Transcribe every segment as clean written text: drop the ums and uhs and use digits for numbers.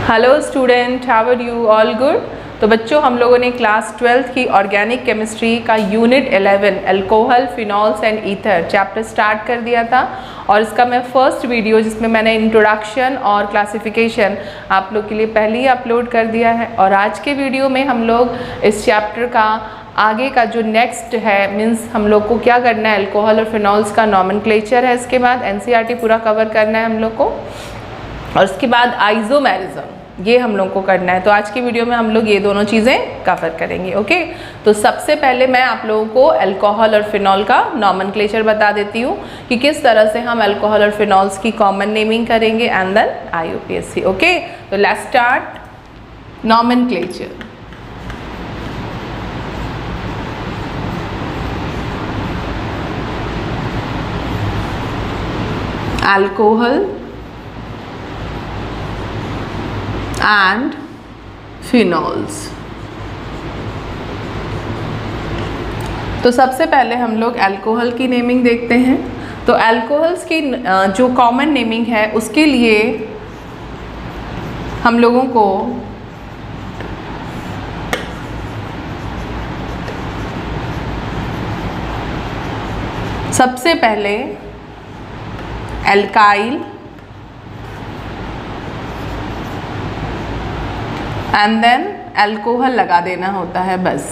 Hello student, how are you? All good. तो बच्चों, हम लोगों ने क्लास 12th की ऑर्गेनिक केमिस्ट्री का unit 11 alcohol, phenols and ether chapter start कर दिया था और इसका मैं फर्स्ट वीडियो जिसमें मैंने इंट्रोडक्शन और क्लासिफिकेशन आप लोग के लिए पहले ही अपलोड कर दिया है। और आज के वीडियो में हम लोग इस चैप्टर का आगे का जो नेक्स्ट है, मीन्स हम लोग को क्या करना है, अल्कोहल और फिनॉल्स का नॉमेनक्लेचर है, इसके बाद एनसीईआरटी पूरा कवर करना है हम लोग को, और उसके बाद आइसोमेरिज्म ये हम लोग को करना है। तो आज की वीडियो में हम लोग ये दोनों चीज़ें कवर करेंगे। ओके, तो सबसे पहले मैं आप लोगों को अल्कोहल और फिनॉल का नॉमेनक्लेचर बता देती हूँ कि किस तरह से हम अल्कोहल और फिनॉल्स की कॉमन नेमिंग करेंगे एंड देन IUPAC। ओके, तो let's start nomenclature. Alcohol and phenols. तो सबसे पहले हम लोग अल्कोहल की नेमिंग देखते हैं। तो अल्कोहल्स की जो कॉमन नेमिंग है उसके लिए हम लोगों को सबसे पहले एल्काइल एंड देन अल्कोहल लगा देना होता है बस।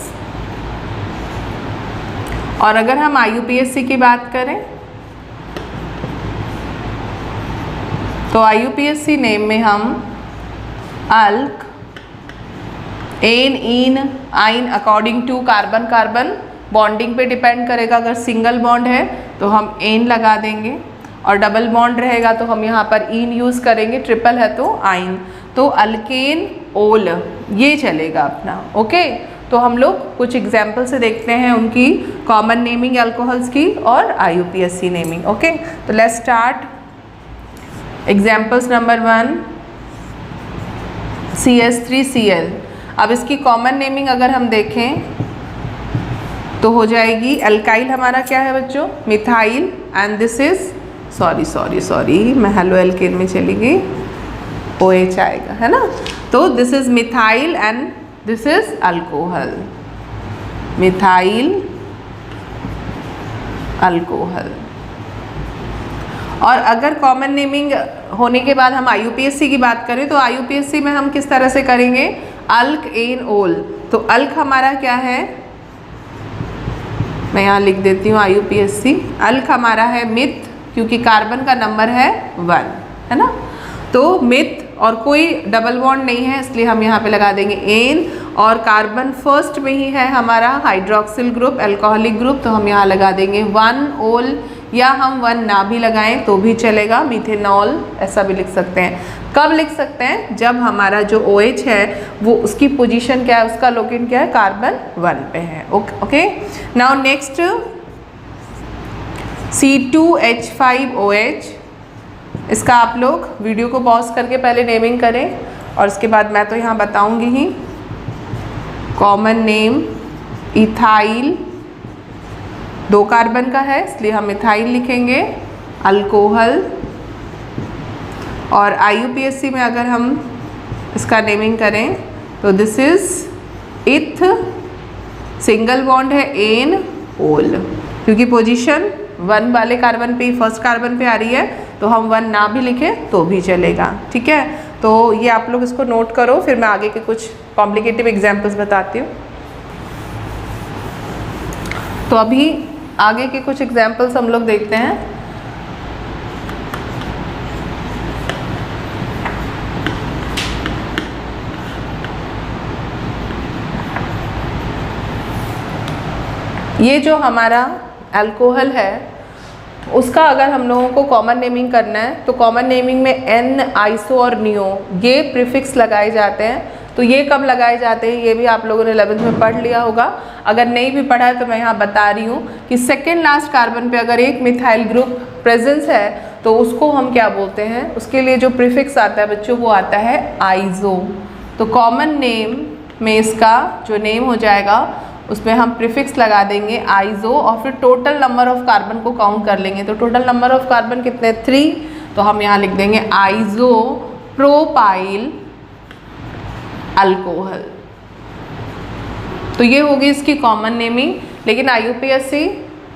और अगर हम IUPAC की बात करें तो IUPAC नेम में हम अल्क, ane, ene, yne according to carbon carbon bonding पे डिपेंड करेगा। अगर सिंगल बॉन्ड है तो हम एन लगा देंगे और डबल बॉन्ड रहेगा तो हम यहाँ पर इन यूज़ करेंगे, ट्रिपल है तो आइन। तो अल्केन, ओल ये चलेगा अपना। ओके, तो हम लोग कुछ एग्जाम्पल से देखते हैं उनकी कॉमन नेमिंग अल्कोहल्स की और IUPAC नेमिंग। ओके, तो let's start. Examples number 1 CH3Cl। अब इसकी कॉमन नेमिंग अगर हम देखें तो हो जाएगी, अल्काइल हमारा क्या है बच्चों, methyl, and this is sorry मैं हेलो एल्केन में चली गई, OH आएगा, है ना। तो this is methyl and this is alcohol, methyl alcohol. और अगर कॉमन नेमिंग होने के बाद हम IUPAC की बात करें तो IUPAC में हम किस तरह से करेंगे, अल्क, एन, ओल। तो अल्क हमारा क्या है, मैं यहाँ लिख देती हूँ IUPAC। अल्क हमारा है मिथ, क्योंकि कार्बन का नंबर है 1, है ना। तो मिथ और कोई डबल बॉन्ड नहीं है इसलिए हम यहाँ पे लगा देंगे एन, और कार्बन फर्स्ट में ही है हमारा हाइड्रोक्सिल ग्रुप, अल्कोहलिक ग्रुप, तो हम यहाँ लगा देंगे 1 ओल, या हम 1 ना भी लगाएं तो भी चलेगा, मिथेनॉल ऐसा भी लिख सकते हैं। कब लिख सकते हैं, जब हमारा जो OH है वो उसकी पोजीशन क्या है, उसका लोकेशन क्या है, कार्बन 1 पे है। Okay, now next C2H5OH। इसका आप लोग वीडियो को पॉज करके पहले नेमिंग करें और उसके बाद मैं तो यहाँ बताऊँगी ही। कॉमन नेम इथाइल, 2 कार्बन का है इसलिए हम इथाइल लिखेंगे, अल्कोहल। और IUPAC में अगर हम इसका नेमिंग करें तो दिस इज इथ, सिंगल बॉन्ड है, एन, ओल, क्योंकि पोजीशन 1 वाले कार्बन पे, फर्स्ट कार्बन पे आ रही है तो हम 1 ना भी लिखें तो भी चलेगा। ठीक है, तो ये आप लोग इसको नोट करो, फिर मैं आगे के कुछ कॉम्प्लिकेटिव एग्जाम्पल्स बताती हूँ। तो अभी आगे के कुछ एग्जाम्पल्स हम लोग देखते हैं। ये जो हमारा अल्कोहल है उसका अगर हम लोगों को कॉमन नेमिंग करना है तो कॉमन नेमिंग में N, आइसो और नियो ये प्रीफिक्स लगाए जाते हैं। तो ये कब लगाए जाते हैं ये भी आप लोगों ने 11th में पढ़ लिया होगा। अगर नहीं भी पढ़ा है तो मैं यहाँ बता रही हूँ कि सेकेंड लास्ट कार्बन पे अगर एक मिथाइल ग्रुप प्रेजेंस है तो उसको हम क्या बोलते हैं, उसके लिए जो प्रीफिक्स आता है बच्चों वो आता है आइसो। तो कॉमन नेम में इसका जो नेम हो जाएगा उसमें हम प्रीफिक्स लगा देंगे आइसो और फिर टोटल नंबर ऑफ कार्बन को काउंट कर लेंगे। तो टोटल नंबर ऑफ कार्बन कितने, 3, तो हम यहाँ लिख देंगे आइसो प्रोपाइल अल्कोहल। तो ये होगी इसकी कॉमन नेमिंग। लेकिन IUPAC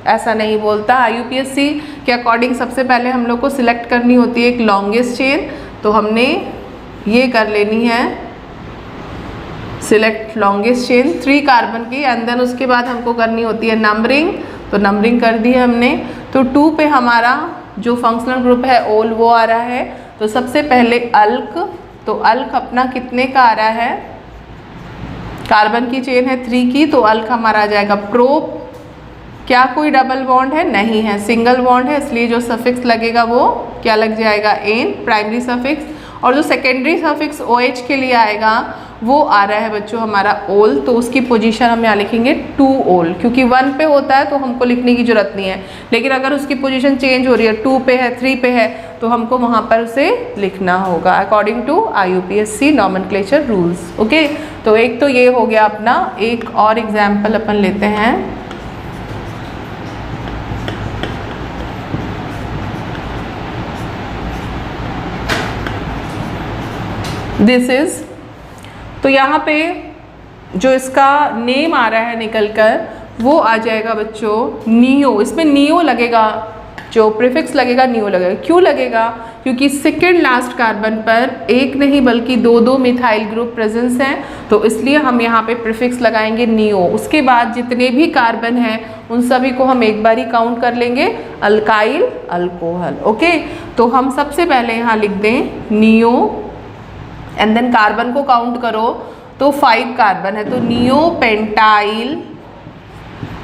ऐसा नहीं बोलता। IUPAC के अकॉर्डिंग सबसे पहले हम लोग को सिलेक्ट करनी होती है एक लॉन्गेस्ट चेन। तो हमने ये कर लेनी है सिलेक्ट लॉन्गेस्ट चेन 3 कार्बन की, एंड देन उसके बाद हमको करनी होती है नंबरिंग। तो नंबरिंग कर दी है हमने। तो 2 पे हमारा जो फंक्शनल ग्रुप है ओल वो आ रहा है। तो सबसे पहले अल्क, तो अल्क अपना कितने का आ रहा है, कार्बन की चेन है 3 की, तो अल्क हमारा आ जाएगा प्रोप। क्या कोई डबल बॉन्ड है, नहीं है, सिंगल बॉन्ड है, इसलिए जो सफिक्स लगेगा वो क्या लग जाएगा, एन, प्राइमरी सफिक्स। और जो सेकेंडरी सफिक्स OH के लिए आएगा वो आ रहा है बच्चों हमारा ओल। तो उसकी पोजीशन हम यहाँ लिखेंगे 2 ओल, क्योंकि 1 पे होता है तो हमको लिखने की जरूरत नहीं है। लेकिन अगर उसकी पोजीशन चेंज हो रही है, 2 पे है, 3 पे है, तो हमको वहाँ पर उसे लिखना होगा according to IUPAC nomenclature rules. Okay, तो एक तो ये हो गया अपना। एक और एग्जाम्पल अपन लेते हैं। दिस इज, तो यहाँ पे जो इसका नेम आ रहा है निकल कर वो आ जाएगा बच्चों नियो। इसमें नियो लगेगा, जो प्रीफिक्स लगेगा नियो लगेगा। क्यों लगेगा, क्योंकि सेकेंड लास्ट कार्बन पर एक नहीं बल्कि 2 मिथाइल ग्रुप प्रेजेंस हैं, तो इसलिए हम यहाँ पे प्रीफिक्स लगाएंगे नियो। उसके बाद जितने भी कार्बन हैं उन सभी को हम एक बार ही काउंट कर लेंगे अल्काइल अल्कोहल। ओके, तो हम सबसे पहले यहाँ लिख दें नियो, एंड देन कार्बन को काउंट करो तो 5 कार्बन है, तो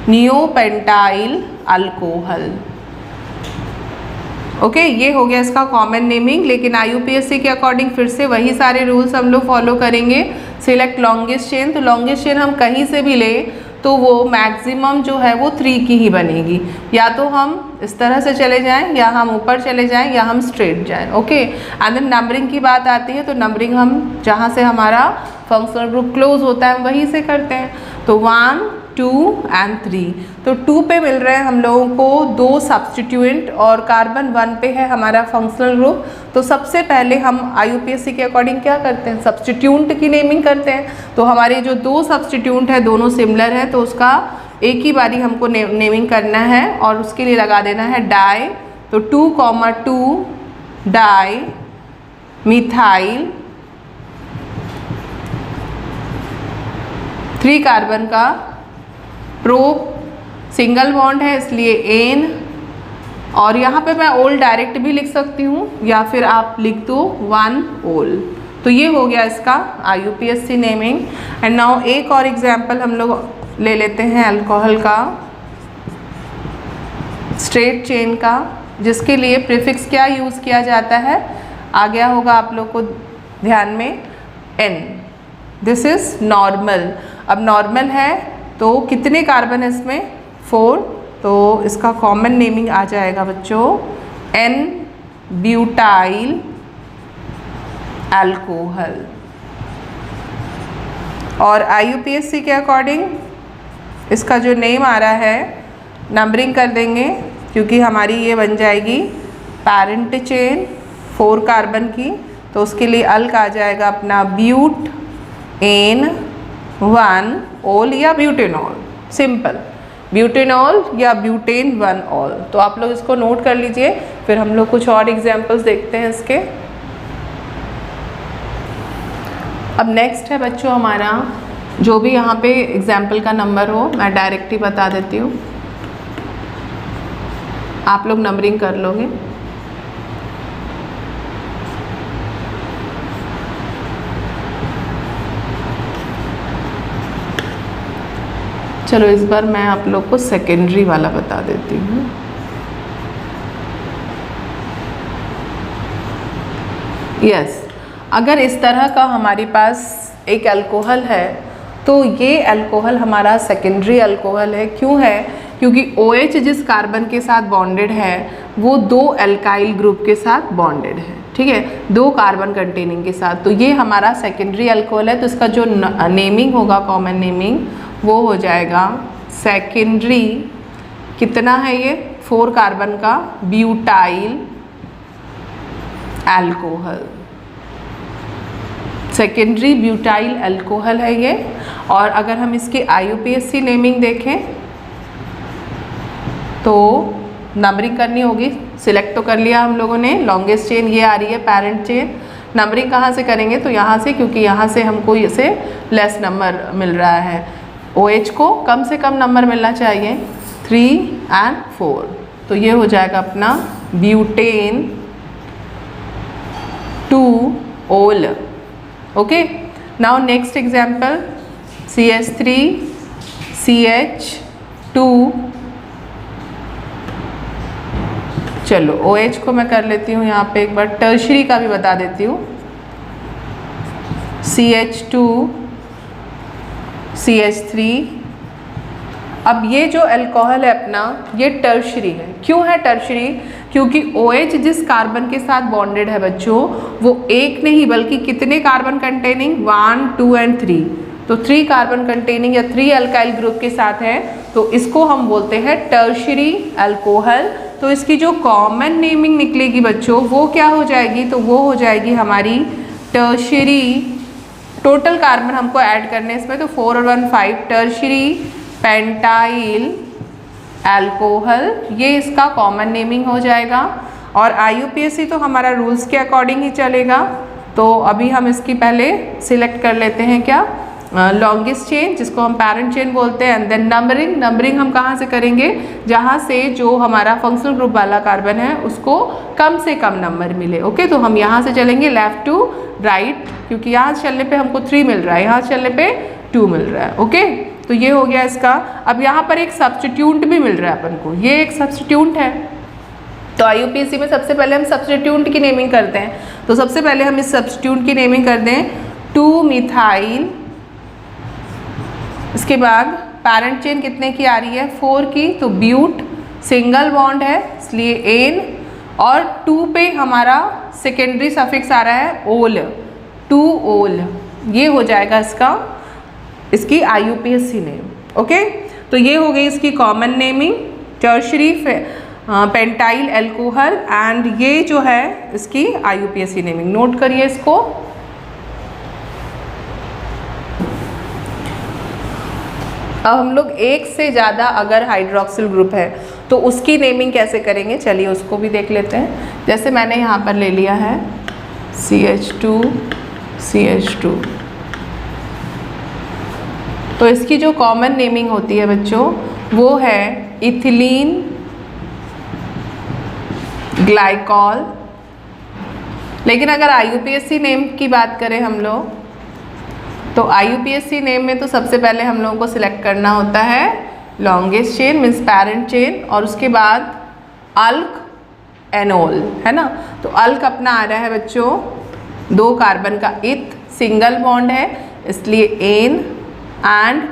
नियोपेंटाइल अल्कोहल। ओके, ये हो गया इसका कॉमन नेमिंग। लेकिन IUPAC के अकॉर्डिंग फिर से वही सारे रूल्स हम लोग फॉलो करेंगे। सिलेक्ट लॉन्गेस्ट चेन, तो लॉन्गेस्ट चेन हम कहीं से भी ले तो वो मैक्सिमम जो है वो 3 की ही बनेगी। या तो हम इस तरह से चले जाएं, या हम ऊपर चले जाएं, या हम स्ट्रेट जाएं। ओके, एंड देन नंबरिंग की बात आती है, तो नंबरिंग हम जहाँ से हमारा फंक्शनल ग्रुप क्लोज होता है वहीं से करते हैं। तो 1, 2 एंड 3। तो 2 पे मिल रहे हैं हम लोगों को 2 सब्स्टिट्यूएंट, और कार्बन 1 पे है हमारा फंक्शनल ग्रुप। तो सबसे पहले हम IUPAC के अकॉर्डिंग क्या करते हैं, सब्स्टिट्यूएंट की नेमिंग करते हैं। तो हमारे जो 2 सब्स्टिट्यूएंट है दोनों सिमिलर है, तो उसका एक ही बारी हमको नेमिंग करना है, और उसके लिए लगा देना है डाई। तो 2,2 डाई मिथाइल 3 कार्बन का प्रोप, सिंगल बॉन्ड है इसलिए एन, और यहाँ पे मैं ओल डायरेक्ट भी लिख सकती हूँ, या फिर आप लिख दो 1 ओल। तो ये हो गया इसका IUPAC नेमिंग। एंड नाउ एक और एग्जाम्पल हम लोग ले लेते हैं अल्कोहल का, स्ट्रेट चेन का, जिसके लिए प्रीफिक्स क्या यूज़ किया जाता है, आ गया होगा आप लोग को ध्यान में, N। This is normal. अब नॉर्मल है तो कितने कार्बन है इसमें, 4, तो इसका कॉमन नेमिंग आ जाएगा बच्चों N ब्यूटाइल अल्कोहल। और IUPAC के अकॉर्डिंग इसका जो नेम आ रहा है, नंबरिंग कर देंगे क्योंकि हमारी ये बन जाएगी पैरेंट चेन 4 कार्बन की, तो उसके लिए अल्क आ जाएगा अपना ब्यूट एन 1 ओल या ब्यूटेनॉल, सिंपल ब्यूटेनॉल या ब्यूटेन 1 ऑल। तो आप लोग इसको नोट कर लीजिए, फिर हम लोग कुछ और एग्जाम्पल्स देखते हैं इसके। अब नेक्स्ट है बच्चों हमारा, जो भी यहाँ पे एग्जाम्पल का नंबर हो मैं डायरेक्ट ही बता देती हूँ, आप लोग नंबरिंग कर लोगे। चलो इस बार मैं आप लोग को सेकेंडरी वाला बता देती हूँ। यस, अगर इस तरह का हमारे पास एक अल्कोहल है तो ये अल्कोहल हमारा सेकेंडरी अल्कोहल है। क्यों है, क्योंकि OH जिस कार्बन के साथ बॉन्डेड है वो 2 एल्काइल ग्रुप के साथ बॉन्डेड है, ठीक है, 2 कार्बन कंटेनिंग के साथ, तो ये हमारा सेकेंडरी अल्कोहल है। तो इसका जो नेमिंग होगा, कॉमन नेमिंग, वो हो जाएगा सेकेंडरी, कितना है ये, 4 कार्बन का butyl alcohol, secondary butyl alcohol है ये। और अगर हम इसकी IUPAC नेमिंग देखें तो नंबरिंग करनी होगी। सिलेक्ट तो कर लिया हम लोगों ने, लॉन्गेस्ट चेन ये आ रही है पैरेंट चेन। नंबरिंग कहाँ से करेंगे, तो यहाँ से, क्योंकि यहाँ से हमको इसे लेस नंबर मिल रहा है। OH को कम से कम नंबर मिलना चाहिए, 3 और 4। तो ये हो जाएगा अपना butane 2-OL। Okay, now next example CH3CH2। चलो OH को मैं कर लेती हूँ यहाँ पे एक बार, टर्शरी का भी बता देती हूँ। CH2CH3। अब ये जो अल्कोहल है अपना, ये टर्शरी है। क्यों है टर्शरी? क्योंकि OH जिस कार्बन के साथ बॉन्डेड है बच्चों, वो एक नहीं बल्कि कितने कार्बन कंटेनिंग, 1, 2 और 3। तो 3 कार्बन कंटेनिंग या 3 अल्काइल ग्रुप के साथ है, तो इसको हम बोलते हैं टर्शरी अल्कोहल। तो इसकी जो कॉमन नेमिंग निकलेगी बच्चों, वो क्या हो जाएगी, तो वो हो जाएगी हमारी टर्शरी। टोटल कार्बन हमको ऐड करने इसमें, तो 4 और 1 5, टर्शरी पेंटाइल अल्कोहल, ये इसका कॉमन नेमिंग हो जाएगा। और IUPAC तो हमारा रूल्स के अकॉर्डिंग ही चलेगा। तो अभी हम इसकी पहले सिलेक्ट कर लेते हैं क्या, लॉन्गेस्ट चेन, जिसको हम पैरेंट चेन बोलते हैं। एंड देन नंबरिंग हम कहाँ से करेंगे, जहाँ से जो हमारा फंक्शनल ग्रुप वाला कार्बन है उसको कम से कम नंबर मिले। ओके, तो हम यहाँ से चलेंगे लेफ्ट टू राइट, क्योंकि यहाँ चलने पे हमको 3 मिल रहा है, यहाँ चलने पे 2 मिल रहा है। ओके, तो ये हो गया इसका। अब यहाँ पर एक सब्स्टिट्यूट भी मिल रहा है अपन को, ये एक सब्स्टिट्यूट है। तो IUPAC में सबसे पहले हम सब्स्टिट्यूट की नेमिंग करते हैं। तो सबसे पहले हम इस सब्स्टिट्यूट की नेमिंग कर दें 2-मिथाइल। इसके बाद पैरेंट चेन कितने की आ रही है, 4 की, तो ब्यूट, सिंगल बॉन्ड है इसलिए एन, और 2 पे हमारा सेकेंडरी सफिक्स आ रहा है ओल, 2-OL। ये हो जाएगा इसकी IUPAC नेम। ओके, तो ये हो गई इसकी common naming, tertiary pentyl alcohol, and ये जो है इसकी IUPAC नेमिंग। नोट करिए इसको। अब हम लोग एक से ज़्यादा अगर हाइड्रोक्सिल ग्रुप है तो उसकी नेमिंग कैसे करेंगे, चलिए उसको भी देख लेते हैं। जैसे मैंने यहाँ पर ले लिया है CH2CH2, तो इसकी जो कॉमन नेमिंग होती है बच्चों वो है इथिलीन ग्लाइकॉल। लेकिन अगर IUPAC नेम की बात करें हम लोग, तो IUPAC नेम में तो सबसे पहले हम लोगों को सिलेक्ट करना होता है longest chain means parent chain, और उसके बाद अल्क एनोल, है ना। तो अल्क अपना आ रहा है बच्चों 2 कार्बन का इथ, सिंगल बॉन्ड है इसलिए एन, एंड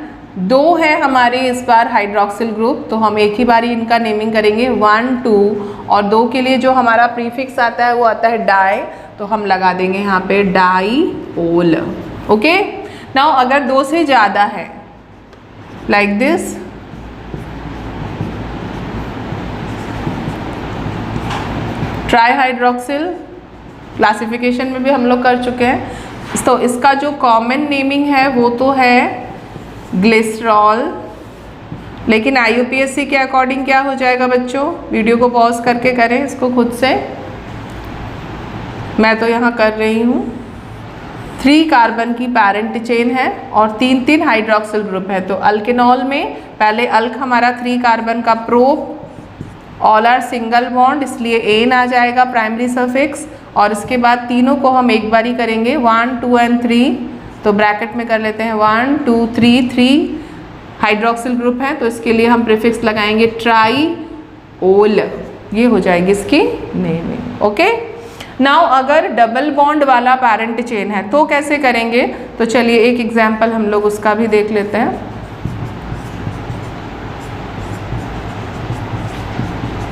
2 है हमारे इस बार हाइड्रोक्सिल ग्रुप, तो हम एक ही बारी इनका नेमिंग करेंगे 1, 2, और 2 के लिए जो हमारा प्रीफिक्स आता है वो आता है डाई, तो हम लगा देंगे यहाँ पे डाई-ओल। ओके, नाउ अगर 2 से ज़्यादा है like this, try hydroxyl classification में भी हम लोग कर चुके हैं। तो इसका जो कॉमन नेमिंग है वो तो है ग्लिसरॉल, लेकिन IUPAC के अकॉर्डिंग क्या हो जाएगा बच्चों, वीडियो को पॉज करके करें इसको खुद से, मैं तो यहाँ कर रही हूँ। 3 कार्बन की पैरेंट चेन है और 3 हाइड्रोक्सिल ग्रुप है। तो अल्केनॉल में पहले अल्क हमारा 3 कार्बन का prop, all are single bond इसलिए एन आ जाएगा प्राइमरी सफिक्स, और इसके बाद तीनों को हम एक बारी करेंगे 1, 2 और 3, तो ब्रैकेट में कर लेते हैं 1, 2, 3 हाइड्रोक्सिल ग्रुप है, तो इसके लिए हम प्रीफिक्स लगाएंगे ट्राई-ओल, ये हो जाएगी इसकी नेमिंग। ओके, नाउ अगर डबल बॉन्ड वाला पैरेंट चेन है तो कैसे करेंगे, तो चलिए एक एग्जाम्पल हम लोग उसका भी देख लेते हैं।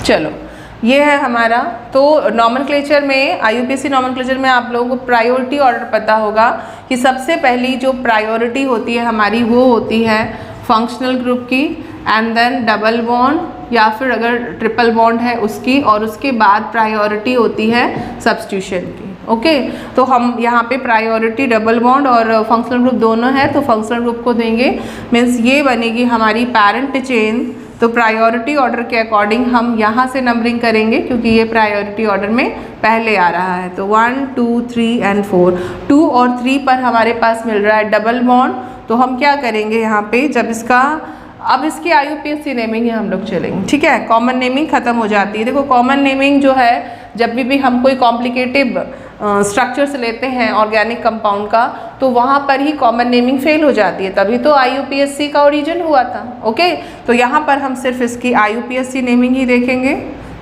चलो ये है हमारा, तो नॉमेनक्लेचर में, IUPAC नॉमेनक्लेचर में आप लोगों को प्रायोरिटी ऑर्डर पता होगा कि सबसे पहली जो प्रायोरिटी होती है हमारी वो होती है फंक्शनल ग्रुप की, एंड देन डबल बॉन्ड या फिर अगर ट्रिपल बॉन्ड है उसकी, और उसके बाद प्रायोरिटी होती है सब्स्टिट्यूशन की। ओके। तो हम यहाँ पे प्रायोरिटी डबल बॉन्ड और फंक्शनल ग्रुप दोनों है, तो फंक्शनल ग्रुप को देंगे, मीन्स ये बनेगी हमारी पैरेंट चेन। तो प्रायोरिटी ऑर्डर के अकॉर्डिंग हम यहाँ से नंबरिंग करेंगे क्योंकि ये प्रायोरिटी ऑर्डर में पहले आ रहा है। तो 1 2 3 एंड 4, 2 और 3 पर हमारे पास मिल रहा है डबल बॉन्ड। तो हम क्या करेंगे यहाँ पे, जब इसका अब इसकी IUPAC नेमिंग है हम लोग चलेंगे, ठीक है। कॉमन नेमिंग खत्म हो जाती है। देखो कॉमन नेमिंग जो है, जब भी हम कोई कॉम्प्लिकेटिव स्ट्रक्चर्स लेते हैं ऑर्गेनिक कंपाउंड का, तो वहाँ पर ही कॉमन नेमिंग फेल हो जाती है, तभी तो IUPAC का ओरिजिन हुआ था। ओके, तो यहाँ पर हम सिर्फ इसकी IUPAC नेमिंग ही देखेंगे,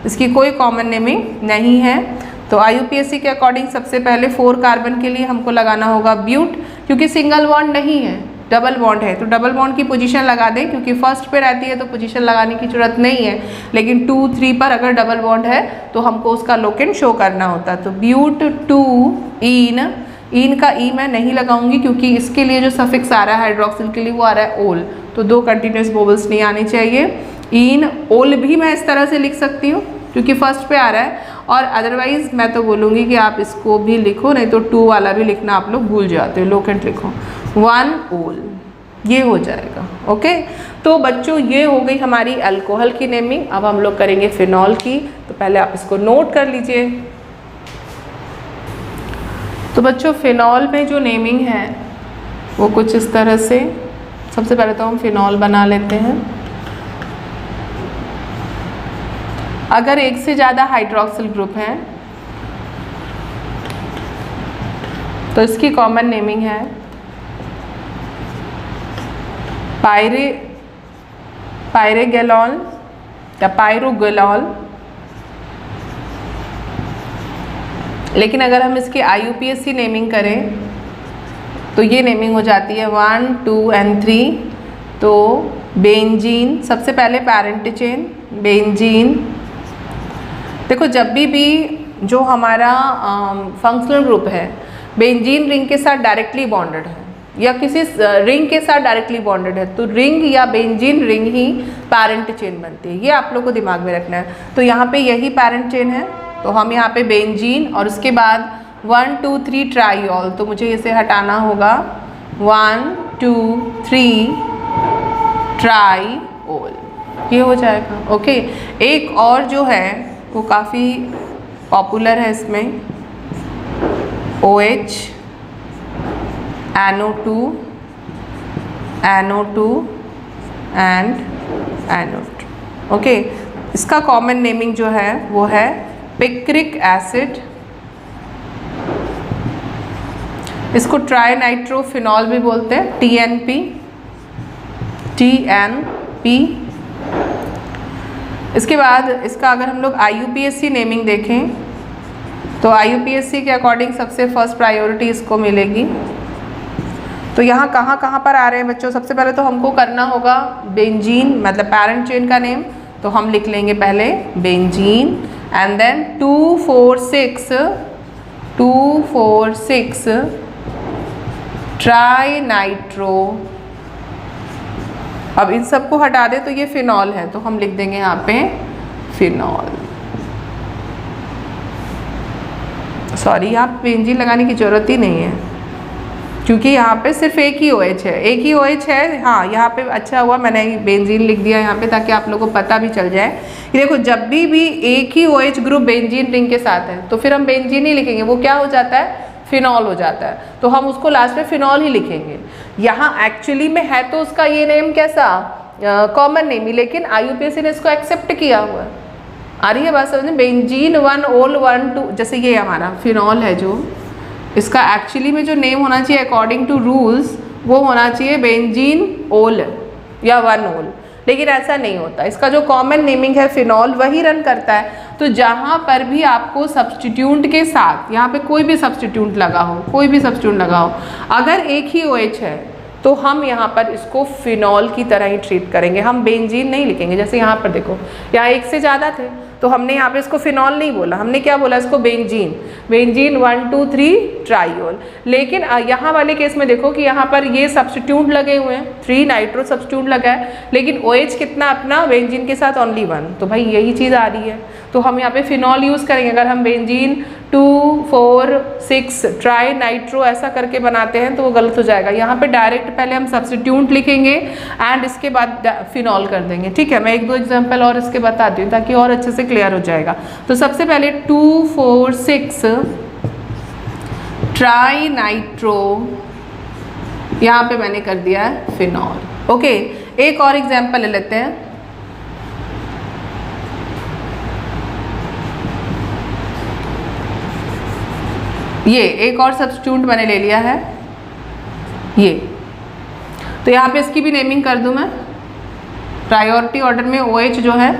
इसकी कोई कॉमन नेमिंग नहीं है। तो IUPAC के अकॉर्डिंग सबसे पहले 4 कार्बन के लिए हमको लगाना होगा ब्यूट, क्योंकि सिंगल बॉन्ड नहीं है, डबल बॉन्ड है। तो डबल बॉन्ड की पोजीशन लगा दें, क्योंकि फर्स्ट पे रहती है तो पोजीशन लगाने की जरूरत नहीं है, लेकिन 2 3 पर अगर डबल बॉन्ड है तो हमको उसका लोकेंट शो करना होता है। तो ब्यूट 2 इन का ई मैं नहीं लगाऊंगी क्योंकि इसके लिए जो सफिक्स आ रहा है हाइड्रोक्सिल के लिए वो आ रहा है ओल, तो 2 कंटिन्यूस वोवेल्स नहीं आनी चाहिए। इन ओल भी मैं इस तरह से लिख सकती हूँ क्योंकि फर्स्ट पे आ रहा है, और अदरवाइज मैं तो बोलूँगी कि आप इसको भी लिखो, नहीं तो 2 वाला भी लिखना आप लोग भूल जाते हो, लोकेंट लिखो 1 ओल, ये हो जाएगा। ओके, तो बच्चों ये हो गई हमारी अल्कोहल की नेमिंग। अब हम लोग करेंगे फिनॉल की, तो पहले आप इसको नोट कर लीजिए। तो बच्चों फिनॉल में जो नेमिंग है वो कुछ इस तरह से, सबसे पहले तो हम फिनॉल बना लेते हैं। अगर एक से ज़्यादा हाइड्रोक्सिल ग्रुप हैं तो इसकी कॉमन नेमिंग है पायरेगेलॉल या पायरोगेलॉल। लेकिन अगर हम इसकी IUPAC नेमिंग करें तो ये नेमिंग हो जाती है 1 2 एंड 3। तो बेंजीन, सबसे पहले पैरेंट चेन बेंजीन। देखो जब भी जो हमारा फंक्शनल ग्रुप है बेंजीन रिंग के साथ डायरेक्टली बॉन्डेड है या किसी रिंग के साथ डायरेक्टली बॉन्डेड है, तो रिंग या बेंजीन रिंग ही पैरेंट चेन बनती है, ये आप लोग को दिमाग में रखना है। तो यहाँ पे यही पैरेंट चेन है, तो हम यहाँ पे बेंजीन और उसके बाद 1 2 3 ट्राईऑल, तो मुझे इसे हटाना होगा 1 2 3 ट्राईऑल, ये हो जाएगा। ओके, एक और जो है वो काफ़ी पॉपुलर है इसमें, OH NO2 and NO2। Okay, इसका कॉमन नेमिंग जो है वो है पिक्रिक एसिड। इसको ट्राइनाइट्रोफिनॉल भी बोलते हैं, TNP। इसके बाद इसका अगर हम लोग IUPAC नेमिंग देखें तो IUPAC के अकॉर्डिंग सबसे फर्स्ट प्रायोरिटी इसको मिलेगी। तो यहाँ कहाँ पर आ रहे हैं बच्चों, सबसे पहले तो हमको करना होगा बेंजीन, मतलब पैरेंट चेन का नेम, तो हम लिख लेंगे पहले बेंजीन एंड देन 2 4 6 ट्राइनाइट्रो। अब इन सबको हटा दे तो ये फिनॉल है, तो हम लिख देंगे यहाँ पे फिनॉल। सॉरी, यहाँ बेंजीन लगाने की ज़रूरत ही नहीं है क्योंकि यहाँ पे सिर्फ एक ही OH है, एक ही OH है। हाँ, यहाँ पे अच्छा हुआ मैंने बेंजीन लिख दिया यहाँ पे ताकि आप लोगों को पता भी चल जाए। ये देखो जब भी एक ही OH ग्रुप बेंजीन रिंग के साथ है तो फिर हम बेंजीन ही लिखेंगे, वो क्या हो जाता है, फिनॉल हो जाता है, तो हम उसको लास्ट में फिनॉल ही लिखेंगे। यहाँ एक्चुअली में है तो उसका ये नेम कैसा कॉमन नेम ही, लेकिन IUPAC ने इसको एक्सेप्ट किया हुआ है। आ रही है बात समझ में, बेंजीन 1 ओल 1 2, जैसे ये हमारा फिनॉल है जो इसका एक्चुअली में जो नेम होना चाहिए अकॉर्डिंग टू रूल्स वो होना चाहिए बेंजीन ओल या 1 ओल, लेकिन ऐसा नहीं होता। इसका जो कॉमन नेमिंग है फिनॉल वही रन करता है। तो जहाँ पर भी आपको सब्स्टिट्यूट के साथ, यहाँ पे कोई भी सब्स्टिट्यूट लगा हो, अगर एक ही OH है तो हम यहाँ पर इसको फिनॉल की तरह ही ट्रीट करेंगे, हम बेंजीन नहीं लिखेंगे। जैसे यहाँ पर देखो, यहाँ एक से ज़्यादा थे तो हमने यहाँ पे इसको फिनॉल नहीं बोला, हमने क्या बोला इसको बेंजीन। Benzene 1 2 3 triol. लेकिन यहाँ वाले केस में देखो कि यहाँ पर ये सब्स्टिट्यूट लगे हुए हैं, 3 नाइट्रो सब्स्टिट्यूट लगा है, लेकिन OH कितना अपना बेंजीन के साथ ओनली 1, तो भाई यही चीज़ आ रही है। तो हम यहाँ पे फिनॉल यूज़ करेंगे। अगर हम बेंजीन 2 4 6 ट्राई नाइट्रो ऐसा करके बनाते हैं तो वो गलत हो जाएगा। यहाँ पे डायरेक्ट पहले हम सब्स्टिट्यूट लिखेंगे एंड इसके बाद फिनॉल कर देंगे, ठीक है। मैं 1 2 एग्जाम्पल और इसके बताती हूँ ताकि और अच्छे से क्लियर हो जाएगा। तो सबसे पहले 2 4 6 ट्राई नाइट्रो, यहाँ पे मैंने कर दिया है फिनॉल। ओके, एक और एग्जाम्पल ले लेते हैं। ये एक और सब्स्टिट्यूट मैंने ले लिया है ये, तो यहाँ पे इसकी भी नेमिंग कर दूँ मैं। प्रायोरिटी ऑर्डर में OH जो है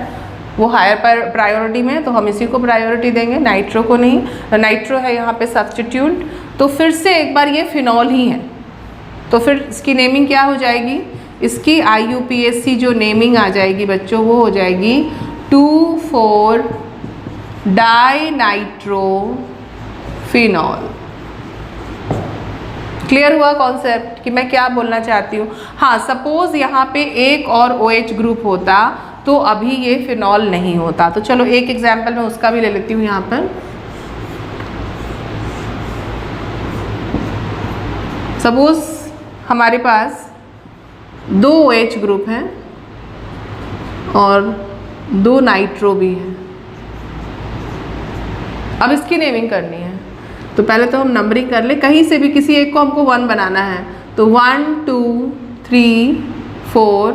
वो हायर प्रायोरिटी में, तो हम इसी को प्रायोरिटी देंगे, नाइट्रो को नहीं। नाइट्रो है यहाँ पे सब्स्टिट्यूट, तो फिर से एक बार ये फिनॉल ही है, तो फिर इसकी नेमिंग क्या हो जाएगी, इसकी IUPAC जो नेमिंग आ जाएगी बच्चों वो हो जाएगी 2 4 डाई नाइट्रो फिनॉल। क्लियर हुआ कॉन्सेप्ट कि मैं क्या बोलना चाहती हूँ। हाँ, सपोज यहाँ पे एक और OH ग्रुप होता तो अभी ये फिनॉल नहीं होता। तो चलो एक एग्जाम्पल मैं उसका भी ले लेती हूँ यहाँ पर। सपोज हमारे पास 2 OH ग्रुप हैं और 2 नाइट्रो भी हैं। अब इसकी नेमिंग करनी है, तो पहले तो हम नंबरिंग कर ले, कहीं से भी किसी एक को हमको 1 बनाना है, तो 1 2 3 4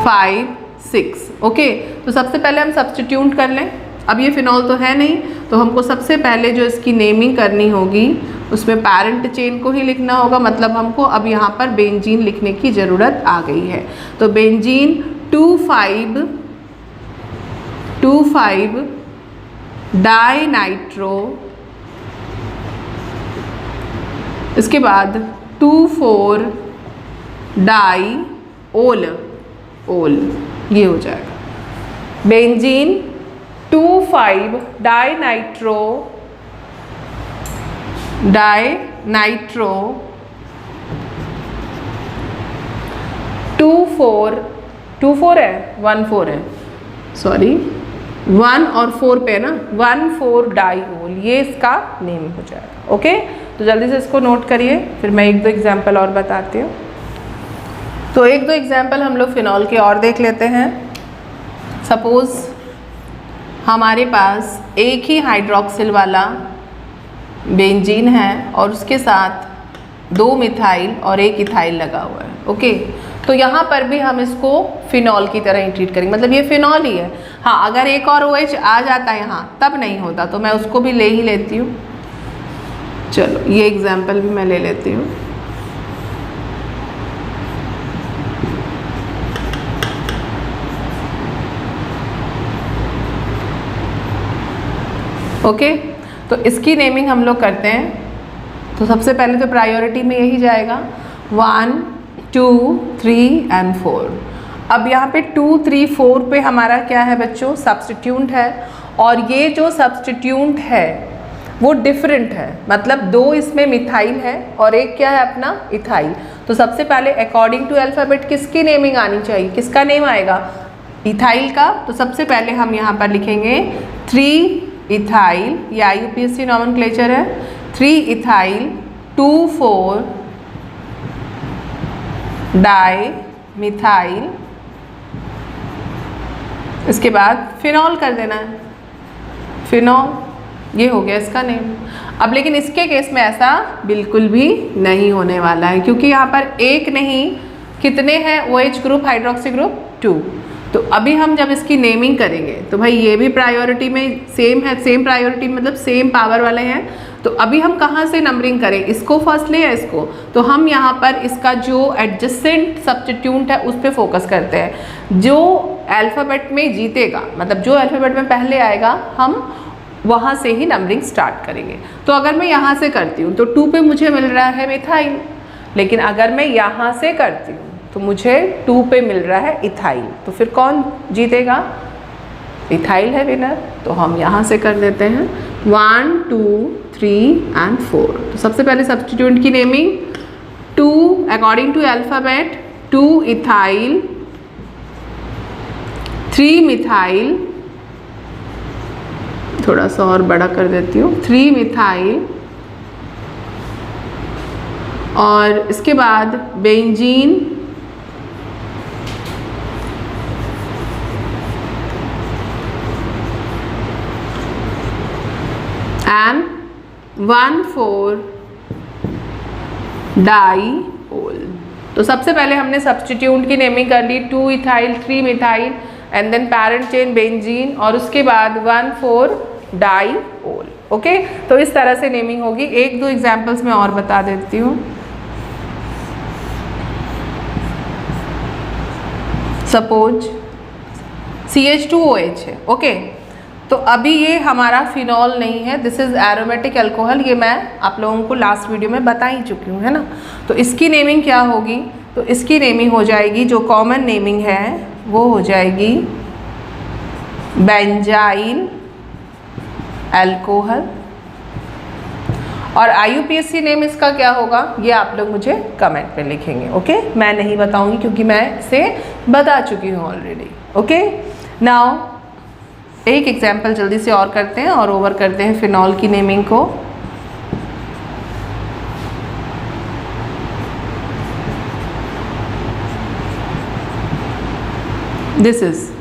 5 6। ओके, तो सबसे पहले हम सब्स्टिट्यूट कर लें। अब ये फिनॉल तो है नहीं, तो हमको सबसे पहले जो इसकी नेमिंग करनी होगी उसमें पैरेंट चेन को ही लिखना होगा, मतलब हमको अब यहाँ पर बेंजीन लिखने की ज़रूरत आ गई है। तो बेंजीन 2 5 डाई नाइट्रो, इसके बाद 2 4 डाई ओल, ये हो जाएगा बेंजीन 2 5 डाई नाइट्रो 2 4 है 1 4 है, सॉरी 1 और 4 पे ना, 1 4 डाइओल, ये इसका नेम हो जाएगा। ओके, तो जल्दी से इसको नोट करिए, फिर मैं 1 2 एग्जाम्पल और बताती हूँ। तो 1 2 एग्जाम्पल हम लोग फिनॉल के और देख लेते हैं। सपोज हमारे पास एक ही हाइड्रोक्सिल वाला बेंजीन है और उसके साथ 2 मिथाइल और 1 इथाइल लगा हुआ है। ओके, तो यहाँ पर भी हम इसको फिनॉल की तरह ही ट्रीट करेंगे, मतलब ये फिनॉल ही है। हाँ, अगर एक और OH आ जाता है यहाँ तब नहीं होता, तो मैं उसको भी ले ही लेती हूँ। चलो ये एग्जाम्पल भी मैं ले लेती हूँ। ओके, तो इसकी नेमिंग हम लोग करते हैं। तो सबसे पहले तो प्रायोरिटी में यही जाएगा 1 2 3 एंड 4। अब यहाँ पे 2 3 4 पे हमारा क्या है बच्चों, सब्स्टिट्यूट है, और ये जो सब्स्टिट्यूट है वो डिफरेंट है, मतलब 2 इसमें मिथाइल है और एक क्या है अपना इथाइल। तो सबसे पहले अकॉर्डिंग टू अल्फ़ाबेट किसकी नेमिंग आनी चाहिए, किसका नेम आएगा, इथाइल का। तो सबसे पहले हम यहाँ पर लिखेंगे 3 इथाइल, ये IUPAC नॉमेनक्लेचर है, 3 इथाइल 2 4 डाई मिथाइल, इसके बाद फिनॉल कर देना है, फिनॉल, ये हो गया इसका नेम। अब लेकिन इसके केस में ऐसा बिल्कुल भी नहीं होने वाला है, क्योंकि यहाँ पर एक नहीं कितने हैं OH ग्रुप, हाइड्रोक्सी ग्रुप 2। तो अभी हम जब इसकी नेमिंग करेंगे तो भाई ये भी प्रायोरिटी में सेम है, सेम प्रायोरिटी मतलब सेम पावर वाले हैं। तो अभी हम कहाँ से नंबरिंग करें, इसको फर्स्ट ले या इसको, तो हम यहाँ पर इसका जो एडजेसेंट सब्स्टिट्यूट है उस पर फोकस करते हैं। जो अल्फ़ाबेट में जीतेगा, मतलब जो अल्फ़ाबेट में पहले आएगा, हम वहाँ से ही नंबरिंग स्टार्ट करेंगे। तो अगर मैं यहाँ से करती हूँ तो 2 पे मुझे मिल रहा है मिथाइल, लेकिन अगर मैं यहाँ से करती हूँ तो मुझे 2 पे मिल रहा है इथाइल। तो फिर कौन जीतेगा, इथाइल है विनर, तो हम यहाँ से कर देते हैं 1 2 3 and 4। तो सबसे पहले सब्स्टिट्यूएंट की naming 2 according to alphabet 2 ethyl 3 methyl, थोड़ा सा और बड़ा कर देती हूँ, 3 मिथाइल, और इसके बाद बेंजीन एंड 1,4 डाईओल। तो सबसे पहले हमने सब्स्टिट्यूट की नेमिंग कर ली 2 ethyl 3 methyl and then parent chain benzene, और उसके बाद 1,4 डाईओल। ओके, तो इस तरह से नेमिंग होगी। एक दो एग्जांपल्स मैं और बता देती हूँ। सपोज CH2OH है। ओके, तो अभी ये हमारा फिनॉल नहीं है, दिस इज़ एरोमेटिक अल्कोहल, ये मैं आप लोगों को लास्ट वीडियो में बता ही चुकी हूँ, है ना। तो इसकी नेमिंग क्या होगी, तो इसकी नेमिंग हो जाएगी, जो कॉमन नेमिंग है वो हो जाएगी बेंजाइल अल्कोहल, और IUPAC नेम इसका क्या होगा ये आप लोग मुझे कमेंट में लिखेंगे। ओके, मैं नहीं बताऊंगी क्योंकि मैं इसे बता चुकी हूँ ऑलरेडी। ओके, नाउ एक एग्जाम्पल जल्दी से और करते हैं और ओवर करते हैं फिनॉल की नेमिंग को। This is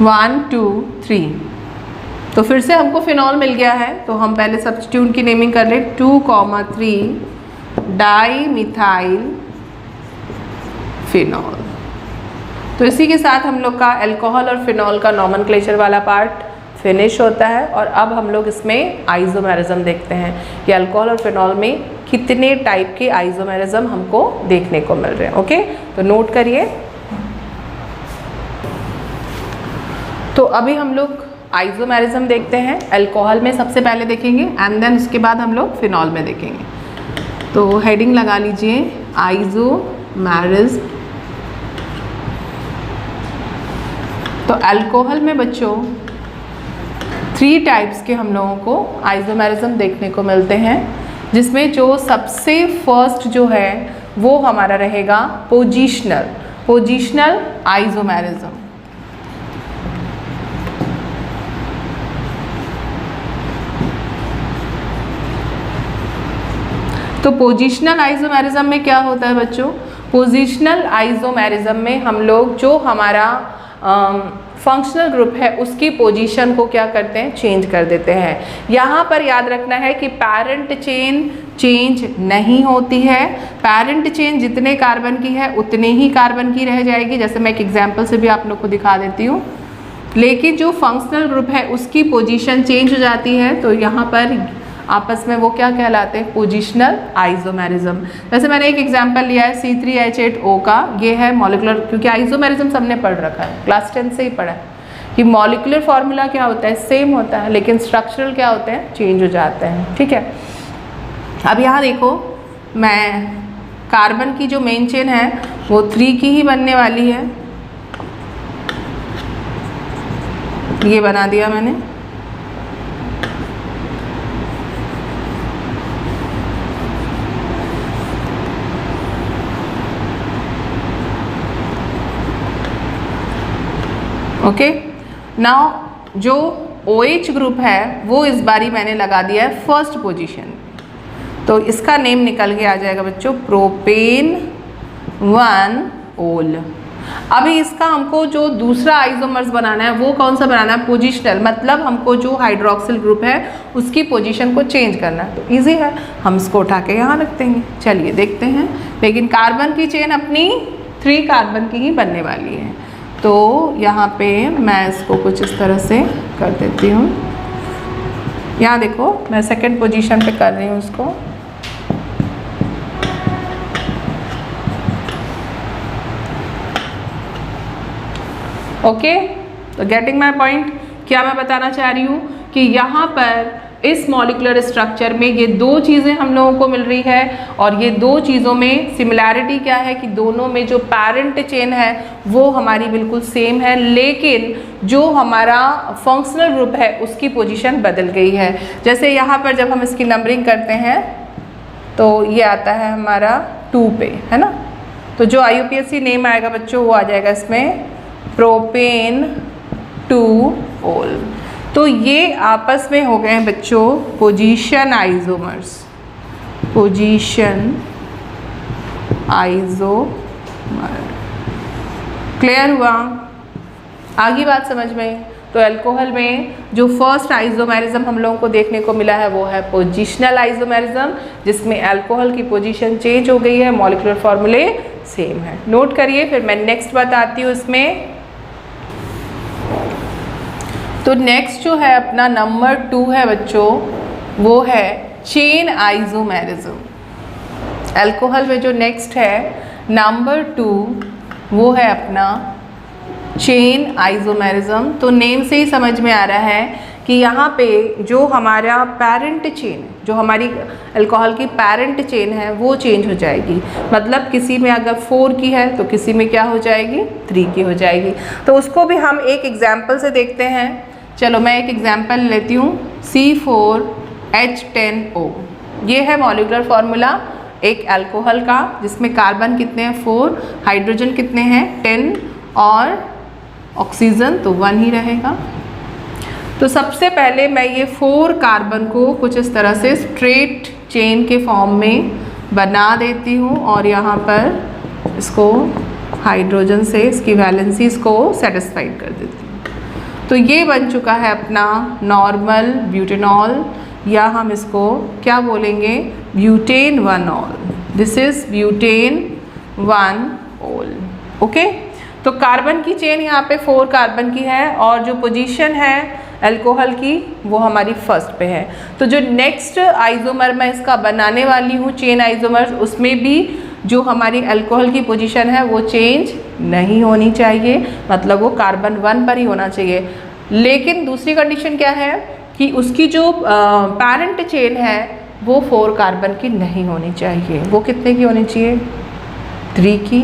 1 2 3। तो फिर से हमको फिनॉल मिल गया है, तो हम पहले सब्स्टिट्यूट की नेमिंग कर ले 2,3 डाई मिथाइल फिनॉल। तो इसी के साथ हम लोग का अल्कोहल और फिनॉल का नॉमेनक्लेचर वाला पार्ट फिनिश होता है। और अब हम लोग इसमें आइसोमेरिज्म देखते हैं कि अल्कोहल और फिनॉल में कितने टाइप के आइसोमेरिज्म हमको देखने को मिल रहे हैं। ओके, तो नोट करिए। तो अभी हम लोग आइसोमेरिज्म देखते हैं। अल्कोहल में सबसे पहले देखेंगे एंड देन उसके बाद हम लोग फिनॉल में देखेंगे। तो हेडिंग लगा लीजिए आइसोमेरिज्म। तो अल्कोहल में बच्चों 3 टाइप्स के हम लोगों को आइसोमेरिज्म देखने को मिलते हैं, जिसमें जो सबसे फर्स्ट जो है वो हमारा रहेगा पोजिशनल आइसोमेरिज्म। तो पोजिशनल आइसोमेरिज्म में क्या होता है बच्चों, पोजिशनल आइसोमेरिज्म में हम लोग जो हमारा फंक्शनल ग्रुप है उसकी पोजीशन को क्या करते हैं, चेंज कर देते हैं। यहाँ पर याद रखना है कि पैरेंट चेन चेंज नहीं होती है, पैरेंट चेन जितने कार्बन की है उतने ही कार्बन की रह जाएगी, जैसे मैं एक एग्जांपल से भी आप लोग को दिखा देती हूँ। लेकिन जो फंक्शनल ग्रुप है उसकी पोजीशन चेंज हो जाती है, तो यहाँ पर आपस में वो क्या कहलाते हैं, पोजिशनल आइसोमेरिज्म। जैसे मैंने एक एग्जांपल लिया है C3H8O का, ये है मॉलिकुलर, क्योंकि आइसोमेरिज्म सबने पढ़ रखा है, क्लास 10 से ही पढ़ा है कि मॉलिकुलर फार्मूला क्या होता है, सेम होता है, लेकिन स्ट्रक्चरल क्या होते हैं, चेंज हो जाते हैं। ठीक है, अब यहाँ देखो, मैं कार्बन की जो मेन चेन है वो 3 की ही बनने वाली है, ये बना दिया मैंने। ओके, नाउ जो OH ग्रुप है वो इस बारी मैंने लगा दिया है फर्स्ट पोजीशन, तो इसका नेम निकल के आ जाएगा बच्चों प्रोपेन 1-ओल। अभी इसका हमको जो दूसरा आइसोमर्स बनाना है वो कौन सा बनाना है, पोजिशनल, मतलब हमको जो हाइड्रोक्सिल ग्रुप है उसकी पोजीशन को चेंज करना है। तो इजी है, हम इसको उठा के यहाँ रख देंगे। चलिए देखते हैं, लेकिन कार्बन की चेन अपनी 3 कार्बन की ही बनने वाली है, तो यहाँ पे मैं इसको कुछ इस तरह से कर देती हूँ। यहाँ देखो मैं सेकंड पोजीशन पे कर रही हूँ उसको। ओके, तो गेटिंग माय पॉइंट, क्या मैं बताना चाह रही हूँ कि यहाँ पर इस मॉलिक्यूलर स्ट्रक्चर में ये दो चीज़ें हम लोगों को मिल रही है, और ये दो चीज़ों में सिमिलैरिटी क्या है कि दोनों में जो पैरेंट चेन है वो हमारी बिल्कुल सेम है, लेकिन जो हमारा फंक्शनल ग्रुप है उसकी पोजीशन बदल गई है। जैसे यहाँ पर जब हम इसकी नंबरिंग करते हैं तो ये आता है हमारा 2 पे, है ना। तो जो IUPAC नेम आएगा बच्चों वो आ जाएगा इसमें प्रोपेन 2-ओल। तो ये आपस में हो गए हैं बच्चों position isomers, position isomer. Clear हुआ? आगे बात समझ में? तो अल्कोहल में जो फर्स्ट आइसोमेरिज्म हम लोगों को देखने को मिला है वो है पोजीशनल आइसोमेरिज्म, जिसमें अल्कोहल की पोजीशन चेंज हो गई है, मॉलिक्यूलर फॉर्मूले सेम है। नोट करिए, फिर मैं नेक्स्ट बताती हूँ इसमें। तो नेक्स्ट जो है अपना नंबर 2 है बच्चों, वो है चेन आइसोमेरिज्म। अल्कोहल में जो नेक्स्ट है नंबर 2 वो है अपना चेन आइसोमेरिज्म। तो नेम से ही समझ में आ रहा है कि यहाँ पे जो हमारा पैरेंट चेन, जो हमारी अल्कोहल की पैरेंट चेन है वो चेंज हो जाएगी। मतलब किसी में अगर 4 की है तो किसी में क्या हो जाएगी, 3 की हो जाएगी। तो उसको भी हम एक एग्जाम्पल से देखते हैं। चलो मैं एक एग्जाम्पल लेती हूँ, C4H10O। ये है मॉलिक्यूलर फार्मूला एक अल्कोहल का, जिसमें कार्बन कितने हैं 4, हाइड्रोजन कितने हैं 10 और ऑक्सीजन तो 1 ही रहेगा। तो सबसे पहले मैं ये 4 कार्बन को कुछ इस तरह से स्ट्रेट चेन के फॉर्म में बना देती हूँ और यहाँ पर इसको हाइड्रोजन से इसकी वैलेंसीज को सेटिस्फाइड कर देती हूँ। तो ये बन चुका है अपना नॉर्मल ब्यूटेनॉल, या हम इसको क्या बोलेंगे, ब्यूटेन 1-ऑल। दिस इज ब्यूटेन 1-ऑल। ओके, तो कार्बन की चेन यहाँ पे 4 कार्बन की है और जो पोजीशन है अल्कोहल की वो हमारी फर्स्ट पे है। तो जो नेक्स्ट आइसोमर मैं इसका बनाने वाली हूँ चेन आइसोमर, उसमें भी जो हमारी अल्कोहल की पोजीशन है वो चेंज नहीं होनी चाहिए, मतलब वो कार्बन 1 पर ही होना चाहिए। लेकिन दूसरी कंडीशन क्या है कि उसकी जो पैरेंट चेन है वो 4 कार्बन की नहीं होनी चाहिए। वो कितने की होनी चाहिए, 3 की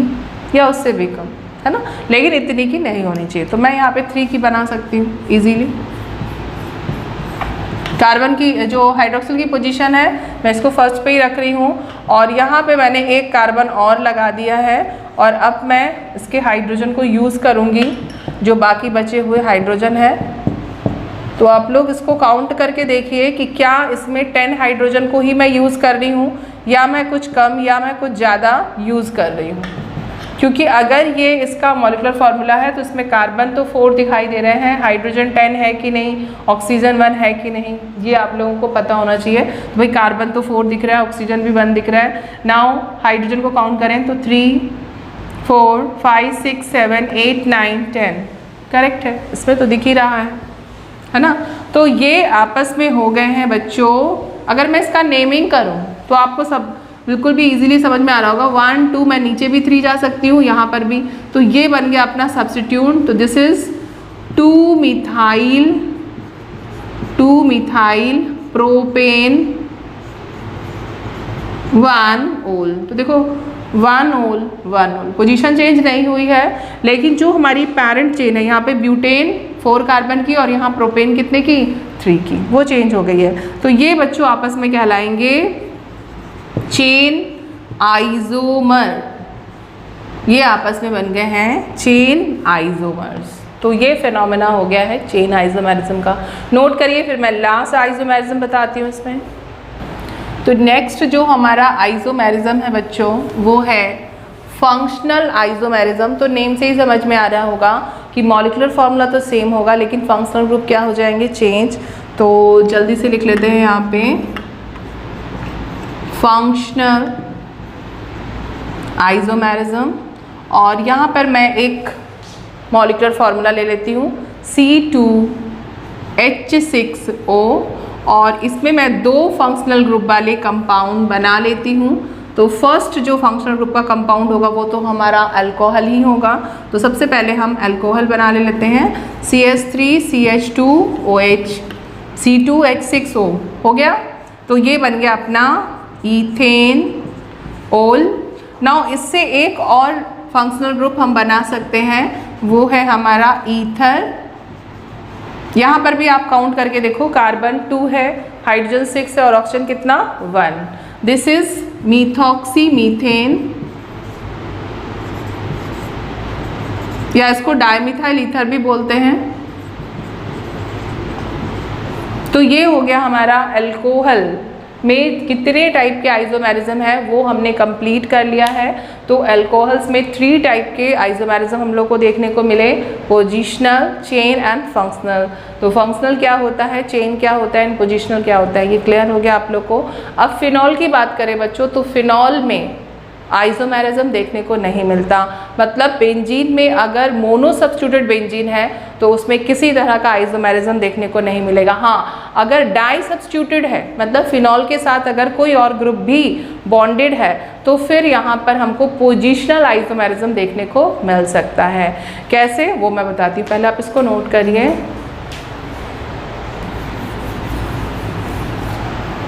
या उससे भी कम, है ना, लेकिन इतनी की नहीं होनी चाहिए। तो मैं यहाँ पे 3 की बना सकती हूँ इजीली। कार्बन की जो हाइड्रोक्सिल की पोजीशन है मैं इसको फर्स्ट पे ही रख रही हूँ और यहाँ पे मैंने एक कार्बन और लगा दिया है और अब मैं इसके हाइड्रोजन को यूज़ करूँगी, जो बाकी बचे हुए हाइड्रोजन है। तो आप लोग इसको काउंट करके देखिए कि क्या इसमें 10 हाइड्रोजन को ही मैं यूज़ कर रही हूँ या मैं कुछ कम या मैं कुछ ज़्यादा यूज़ कर रही हूँ। क्योंकि अगर ये इसका मॉलिक्यूलर फार्मूला है तो इसमें कार्बन तो 4 दिखाई दे रहे हैं, हाइड्रोजन 10 है कि नहीं, ऑक्सीजन 1 है कि नहीं, ये आप लोगों को पता होना चाहिए। तो भाई कार्बन तो 4 दिख रहा है, ऑक्सीजन भी 1 दिख रहा है। नाउ हाइड्रोजन को काउंट करें तो 3, 4, 5, 6, 7, 8, 9, 10 करेक्ट है, इसमें तो दिख ही रहा है ना। तो ये आपस में हो गए हैं बच्चों। अगर मैं इसका नेमिंग करूँ तो आपको सब बिल्कुल भी इजीली समझ में आ रहा होगा। 1, 2 मैं नीचे भी 3 जा सकती हूँ, यहाँ पर भी। तो ये बन गया अपना सब्स्टिट्यूट। तो दिस इज 2 मिथाइल प्रोपेन 1-ऑल। तो देखो 1-ऑल पोजीशन चेंज नहीं हुई है, लेकिन जो हमारी पैरेंट चेन है यहाँ पे ब्यूटेन 4 कार्बन की और यहाँ प्रोपेन कितने की 3 की, वो चेंज हो गई है। तो ये बच्चों आपस में कहलाएंगे चेन आइसोमर। ये आपस में बन गए हैं चेन आइसोमर्स। तो ये फिनोमेना हो गया है चेन आइसोमेरिज्म का। नोट करिए, फिर मैं लास्ट आइसोमेरिज्म बताती हूँ इसमें। तो नेक्स्ट जो हमारा आइसोमेरिज्म है बच्चों वो है फंक्शनल आइसोमेरिज्म। तो नेम से ही समझ में आ रहा होगा कि मॉलिक्यूलर फार्मूला तो सेम होगा लेकिन फंक्शनल ग्रुप क्या हो जाएंगे, चेंज। तो जल्दी से लिख लेते हैं यहाँ पे फंक्शनल आइसोमेरिज्म। और यहाँ पर मैं एक मॉलिक्यूलर फार्मूला ले लेती हूँ C2H6O और इसमें मैं 2 फंक्शनल ग्रुप वाले कंपाउंड बना लेती हूँ। तो फर्स्ट जो फंक्शनल ग्रुप का कंपाउंड होगा वो तो हमारा अल्कोहल ही होगा। तो सबसे पहले हम अल्कोहल बना लेते हैं, CH3CH2OH C2H6O हो गया। तो ये बन गया अपना इथेन ओल। नाउ इससे एक और फंक्शनल ग्रुप हम बना सकते हैं, वो है हमारा ईथर। यहाँ पर भी आप काउंट करके देखो, कार्बन 2 है, हाइड्रोजन 6 है और ऑक्सीजन कितना 1। दिस इज मीथॉक्सी मीथेन, या इसको डायमिथाइल ईथर भी बोलते हैं। तो ये हो गया हमारा अल्कोहल में कितने टाइप के आइसोमेरिज्म है वो हमने कंप्लीट कर लिया है। तो अल्कोहल्स में 3 टाइप के आइसोमेरिज्म हम लोग को देखने को मिले, पोजिशनल, चेन एंड फंक्शनल। तो फंक्शनल क्या होता है, चेन क्या होता है एंड पोजिशनल क्या होता है, ये क्लियर हो गया आप लोग को। अब फिनॉल की बात करें बच्चों, तो फिनॉल में आइसोमेरिज्म देखने को नहीं मिलता। मतलब बेंजीन में अगर मोनो सब्स्टिट्यूटेड बेंजीन है तो उसमें किसी तरह का आइसोमेरिज्म देखने को नहीं मिलेगा। हाँ, अगर डाई सब्स्टिट्यूटेड है, मतलब फिनॉल के साथ अगर कोई और ग्रुप भी बॉन्डेड है, तो फिर यहाँ पर हमको पोजिशनल आइसोमेरिज्म देखने को मिल सकता है। कैसे, वो मैं बताती हूँ, पहले आप इसको नोट करिए।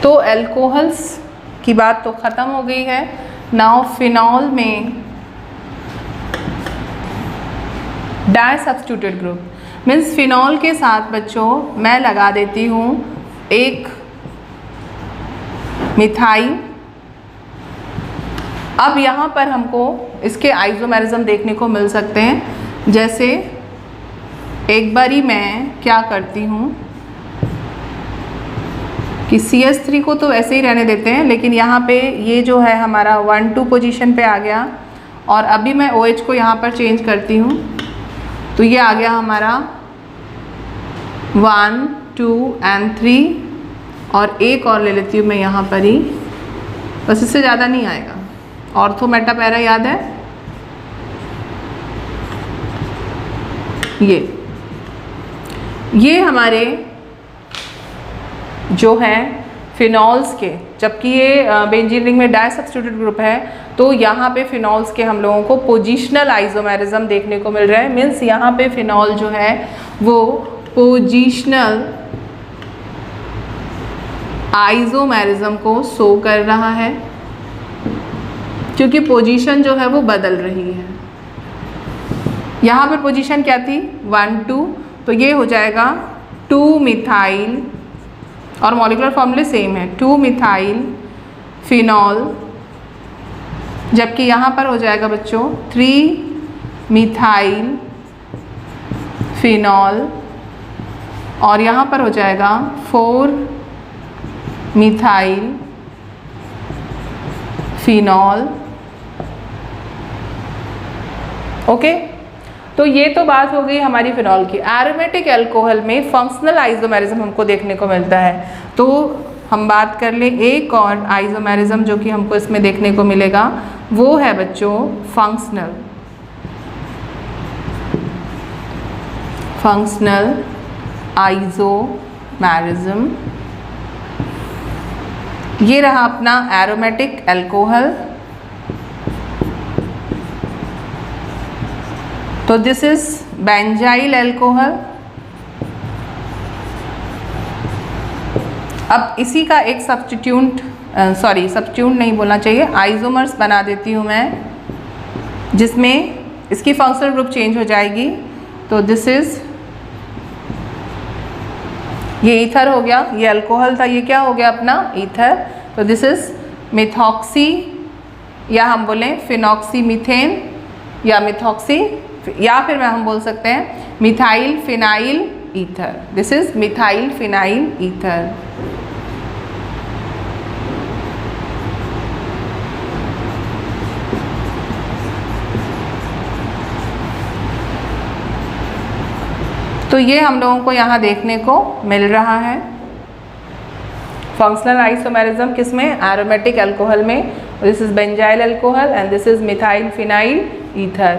तो अल्कोहल्स की बात तो ख़त्म हो गई है। नाउ फिनॉल में di substituted group means phenol के साथ बच्चों मैं लगा देती हूँ एक मिथाइल। अब यहाँ पर हमको इसके आइसोमेरिज्म देखने को मिल सकते हैं। जैसे एक बारी मैं क्या करती हूँ कि CH3 को तो ऐसे ही रहने देते हैं, लेकिन यहाँ पे ये जो है हमारा 1-2 पोजीशन पे आ गया, और अभी मैं OH को यहाँ पर चेंज करती हूँ तो ये आ गया हमारा 1, 2 and 3, और एक और ले लेती हूँ मैं यहाँ पर ही, बस इससे ज़्यादा नहीं आएगा। ऑर्थो मेटा पैरा याद है, ये हमारे जो है फिनॉल्स के, जबकि ये बेंजीन रिंग में डाई सब्स्टिट्यूटेड ग्रुप है, तो यहाँ पे फिनॉल्स के हम लोगों को पोजिशनल आइसोमेरिज्म देखने को मिल रहा है। मीन्स यहाँ पे फिनॉल जो है वो पोजिशनल आइसोमेरिज्म को शो कर रहा है, क्योंकि पोजीशन जो है वो बदल रही है। यहाँ पर पोजीशन क्या थी 1, 2, तो ये हो जाएगा 2 मिथाइल, और मॉलिक्यूलर फॉर्मूले सेम है 2 मिथाइल फिनॉल, जबकि यहाँ पर हो जाएगा बच्चों 3 मिथाइल फिनॉल, और यहाँ पर हो जाएगा 4 मिथाइल फिनॉल। ओके, तो ये तो बात हो गई हमारी फिनॉल की। एरोमेटिक अल्कोहल में फंक्शनल आइसोमेरिज्म हमको देखने को मिलता है। तो हम बात कर लें एक और आइसोमेरिज्म जो कि हमको इसमें देखने को मिलेगा, वो है बच्चों फंक्शनल आइसोमेरिज्म। ये रहा अपना एरोमेटिक अल्कोहल। तो दिस इज बेंजाइल अल्कोहल। अब इसी का एक सब्स्टिट्यूट नहीं बोलना चाहिए, आइसोमर्स बना देती हूँ मैं, जिसमें इसकी फंक्शनल ग्रुप चेंज हो जाएगी। तो दिस इज, ये ईथर हो गया, ये अल्कोहल था, ये क्या हो गया अपना ईथर। तो दिस इज मिथॉक्सी, या हम बोलें फिनॉक्सी मीथेन, या मिथॉक्सी, या फिर हम बोल सकते हैं methyl phenyl ether. This is methyl phenyl ether. तो ये हम लोगों को यहाँ देखने को मिल रहा है फंक्शनल आइसोमेरिज्म किसमें, एरोमेटिक अल्कोहल में। This is benzyl alcohol and this is methyl phenyl ether,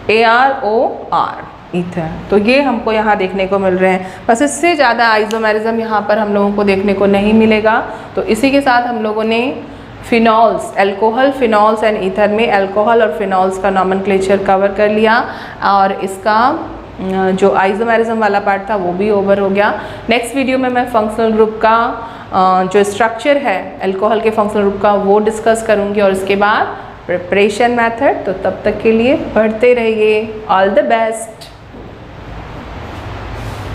AROR ether. तो ये हमको यहाँ देखने को मिल रहे हैं। बस इससे ज़्यादा आइसोमेरिज्म यहाँ पर हम लोगों को देखने को नहीं मिलेगा। तो इसी के साथ हम लोगों ने phenols, alcohol, phenols and ether में अल्कोहल और फिनॉल्स का नॉमेनक्लेचर कवर कर लिया, और इसका जो आइसोमेरिज्म वाला पार्ट था वो भी ओवर हो गया। नेक्स्ट वीडियो में मैं फंक्शनल ग्रुप का जो स्ट्रक्चर है अल्कोहल के फंक्शनल ग्रुप का वो डिस्कस करूँगी और उसके बाद प्रिपरेशन मेथड। तो तब तक के लिए पढ़ते रहिए। All the best.